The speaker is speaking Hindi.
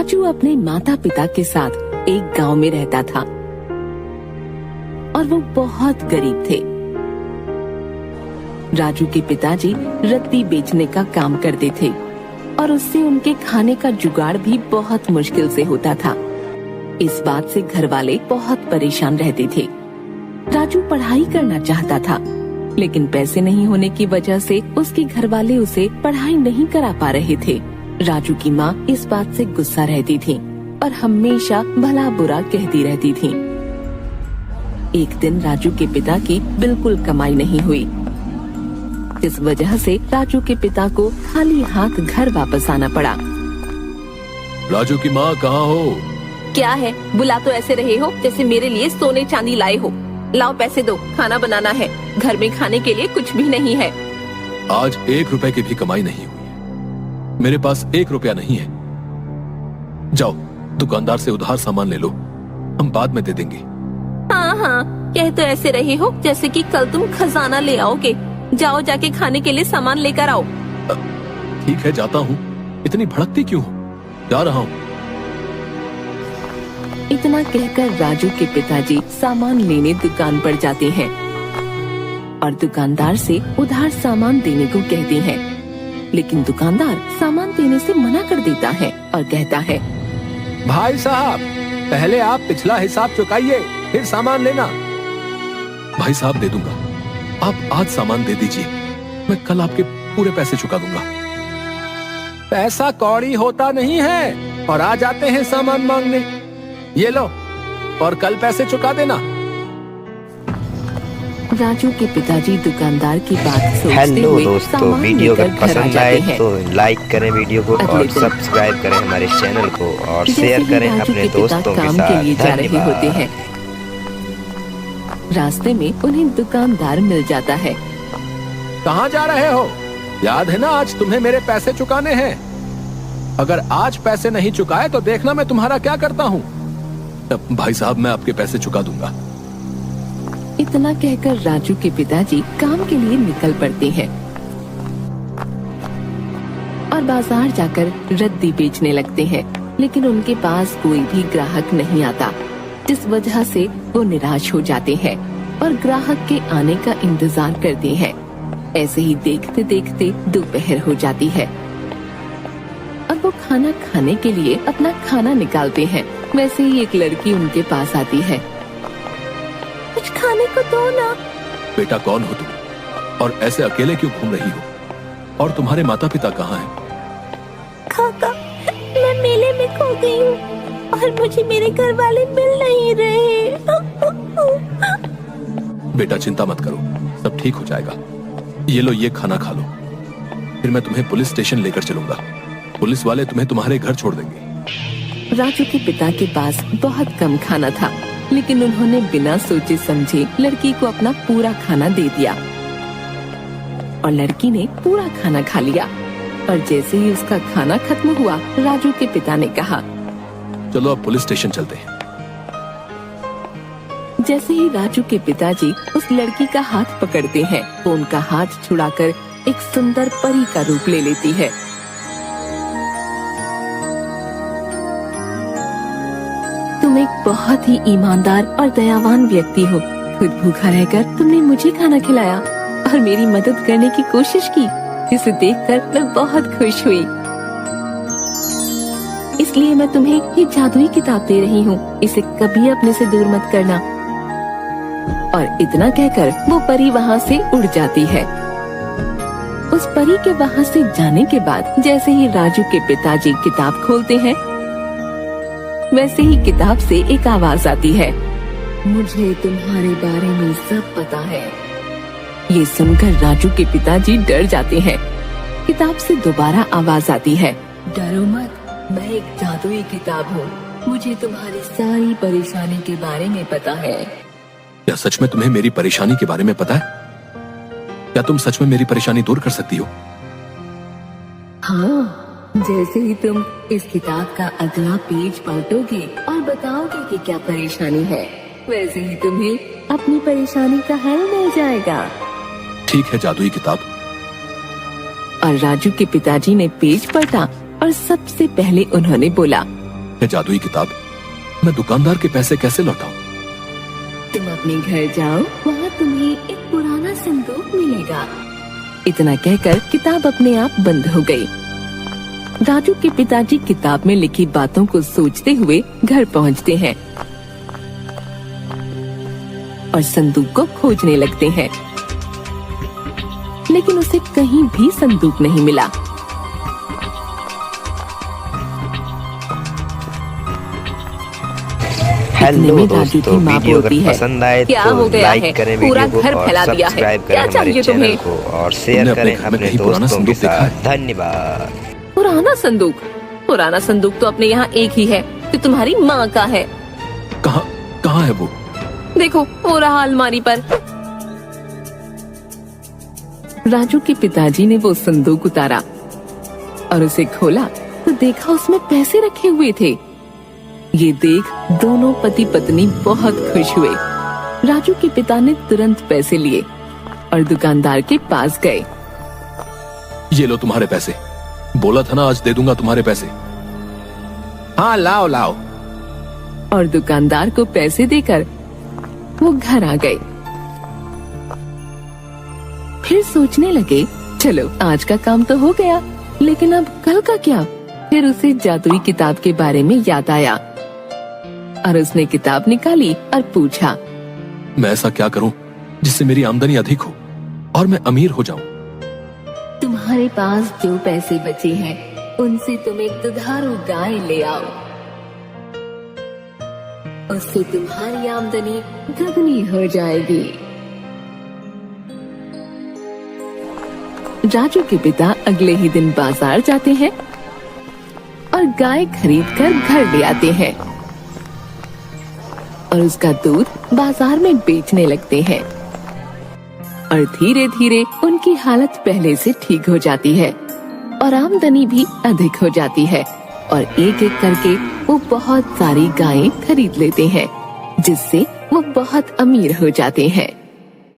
राजू अपने माता पिता के साथ एक गांव में रहता था और वो बहुत गरीब थे। राजू के पिताजी रत्ती बेचने का काम करते थे और उससे उनके खाने का जुगाड़ भी बहुत मुश्किल से होता था। इस बात से घर वाले बहुत परेशान रहते थे। राजू पढ़ाई करना चाहता था, लेकिन पैसे नहीं होने की वजह से उसके घर वाले उसे पढ़ाई नहीं करा पा रहे थे। राजू की माँ इस बात से गुस्सा रहती थी और हमेशा भला बुरा कहती रहती थी। एक दिन राजू के पिता की बिल्कुल कमाई नहीं हुई। इस वजह से राजू के पिता को खाली हाथ घर वापस आना पड़ा। राजू की माँ कहाँ हो? क्या है, बुला तो ऐसे रहे हो जैसे मेरे लिए सोने चांदी लाए हो। लाओ पैसे दो, खाना बनाना है। घर में खाने के लिए कुछ भी नहीं है। आज 1 रुपए की भी कमाई नहीं हुई है। मेरे पास 1 रुपया नहीं है। जाओ दुकानदार से उधार सामान ले लो, हम बाद में दे देंगे। हाँ, कह तो ऐसे रहे हो जैसे कि कल तुम खजाना ले आओगे। जाओ जाके खाने के लिए सामान लेकर आओ। ठीक है, जाता हूँ। इतनी भड़कती क्यों हो? जा रहा हूँ। इतना कहकर राजू के पिताजी सामान लेने दुकान पर जाते हैं और दुकानदार से उधार सामान देने को कहते हैं, लेकिन दुकानदार सामान देने से मना कर देता है और कहता है, भाई साहब, पहले आप पिछला हिसाब चुकाइए, फिर सामान लेना। भाई साहब दे दूंगा, आप आज सामान दे दीजिए, मैं कल आपके पूरे पैसे चुका दूंगा। पैसा कौड़ी होता नहीं है और आ जाते हैं सामान मांगने। ये लो और कल पैसे चुका देना। राजू के पिताजी दुकानदार की बात सोचते हेलो हुए दोस्तों, सामान वीडियो अगर लेकर घर आ पसंद जाते आए हैं। तो लाइक करें वीडियो को और सब्सक्राइब करें हमारे चैनल को और शेयर करें अपने दोस्तों के काम साथ। के लिए जा रहे धन्यवाद। होते हैं। रास्ते में उन्हें दुकानदार मिल जाता है। कहाँ जा रहे हो? याद है ना, आज तुम्हें मेरे पैसे चुकाने हैं। अगर आज पैसे नहीं चुकाए तो देखना मैं तुम्हारा क्या करता हूँ। भाई साहब, मैं आपके पैसे चुका दूंगा। इतना कहकर राजू के पिताजी काम के लिए निकल पड़ते हैं और बाजार जाकर रद्दी बेचने लगते हैं, लेकिन उनके पास कोई भी ग्राहक नहीं आता, जिस वजह से वो निराश हो जाते हैं और ग्राहक के आने का इंतजार करते हैं। ऐसे ही देखते देखते दोपहर हो जाती है। अब वो खाना खाने के लिए अपना खाना निकालते हैं। वैसे ही एक लड़की उनके पास आती है। कुछ खाने को दो ना। बेटा, कौन हो तुम और ऐसे अकेले क्यों घूम रही हो? और तुम्हारे माता पिता कहाँ हैं? काका, मैं मेले में खो गई हूँ और मुझे मेरे घर वाले मिल नहीं रहे। बेटा चिंता मत करो, सब ठीक हो जाएगा। ये लो, ये खाना खा लो, फिर मैं तुम्हें पुलिस स्टेशन लेकर चलूंगा। पुलिस वाले तुम्हें तुम्हारे घर छोड़ देंगे। राजू के पिता के पास बहुत कम खाना था, लेकिन उन्होंने बिना सोचे समझे लड़की को अपना पूरा खाना दे दिया और लड़की ने पूरा खाना खा लिया। और जैसे ही उसका खाना खत्म हुआ, राजू के पिता ने कहा, चलो अब पुलिस स्टेशन चलते हैं। जैसे ही राजू के पिताजी उस लड़की का हाथ पकड़ते हैं, वो उनका हाथ छुड़ाकर एक सुंदर परी का रूप ले लेती है। तुम एक बहुत ही ईमानदार और दयावान व्यक्ति हो। खुद भूखा रहकर तुमने मुझे खाना खिलाया और मेरी मदद करने की कोशिश की, जिसे देखकर मैं बहुत खुश हुई। इसलिए मैं तुम्हें ये जादुई किताब दे रही हूँ, इसे कभी अपने से दूर मत करना। और इतना कहकर वो परी वहाँ से उड़ जाती है। उस परी के वहाँ से जाने के बाद जैसे ही राजू के पिताजी किताब खोलते हैं, वैसे ही किताब से एक आवाज आती है, मुझे तुम्हारे बारे में सब पता है। ये सुनकर राजू के पिताजी डर जाते हैं। किताब से दोबारा आवाज आती है, डरो मत, मैं एक जादुई किताब हूँ, मुझे तुम्हारी सारी परेशानी के बारे में पता है। क्या सच में तुम्हें मेरी परेशानी के बारे में पता है? क्या तुम सच में मेरी परेशानी दूर कर सकती हो? हाँ, जैसे ही तुम इस किताब का अगला पेज पलटोगे और बताओगे कि क्या परेशानी है, वैसे ही तुम्हें अपनी परेशानी का हल मिल जाएगा। ठीक है जादुई किताब। और राजू के पिताजी ने पेज पलटा और सबसे पहले उन्होंने बोला, है जादुई किताब, मैं दुकानदार के पैसे कैसे लौटाऊं? तुम अपने घर जाओ, वहाँ तुम्हें एक पुराना संदूक मिलेगा। इतना कहकर किताब अपने आप बंद हो गई। राजू के पिताजी किताब में लिखी बातों को सोचते हुए घर पहुँचते हैं और संदूक को खोजने लगते हैं, लेकिन उसे कहीं भी संदूक नहीं मिला। हेलो राजू दोस्तों, की माँ वीडियो बोलती अगर है, पसंद आए क्या तो हो गया है? लाइक करें पूरा वीडियो घर को और फैला दिया है। सब्सक्राइब क्या करें हमारे चाहिए चैनल तुम्हें? को और शेयर तुमने करें अपने घर में अपने कहीं पुराना दोस्तों के संदूक देखा साथ। धन्यवाद। पुराना संदूक तो अपने यहाँ एक ही है जो तुम्हारी माँ का है। कहाँ है वो? देखो, वो रहा अलमारी पर। राजू के पिताजी ने वो संदूक उतारा और उसे खोला तो देखा उसमें पैसे रखे हुए थे। ये देख दोनों पति पत्नी बहुत खुश हुए। राजू के पिता ने तुरंत पैसे लिए और दुकानदार के पास गए। ये लो तुम्हारे पैसे, बोला था ना आज दे दूंगा तुम्हारे पैसे। हाँ, लाओ लाओ। और दुकानदार को पैसे देकर वो घर आ गए। फिर सोचने लगे, चलो आज का काम तो हो गया, लेकिन अब कल का क्या? फिर उसे जादुई किताब के बारे में याद आया और उसने किताब निकाली और पूछा, मैं ऐसा क्या करूं जिससे मेरी आमदनी अधिक हो और मैं अमीर हो जाऊं? तुम्हारे पास जो पैसे बचे हैं उनसे तुम एक दुधारू गाय ले आओ, उससे तुम्हारी आमदनी दुगनी हो जाएगी। राजू के पिता अगले ही दिन बाजार जाते हैं और गाय खरीदकर घर ले आते हैं और उसका दूध बाजार में बेचने लगते हैं और धीरे धीरे उनकी हालत पहले से ठीक हो जाती है और आमदनी भी अधिक हो जाती है और एक एक करके वो बहुत सारी गायें खरीद लेते हैं, जिससे वो बहुत अमीर हो जाते हैं।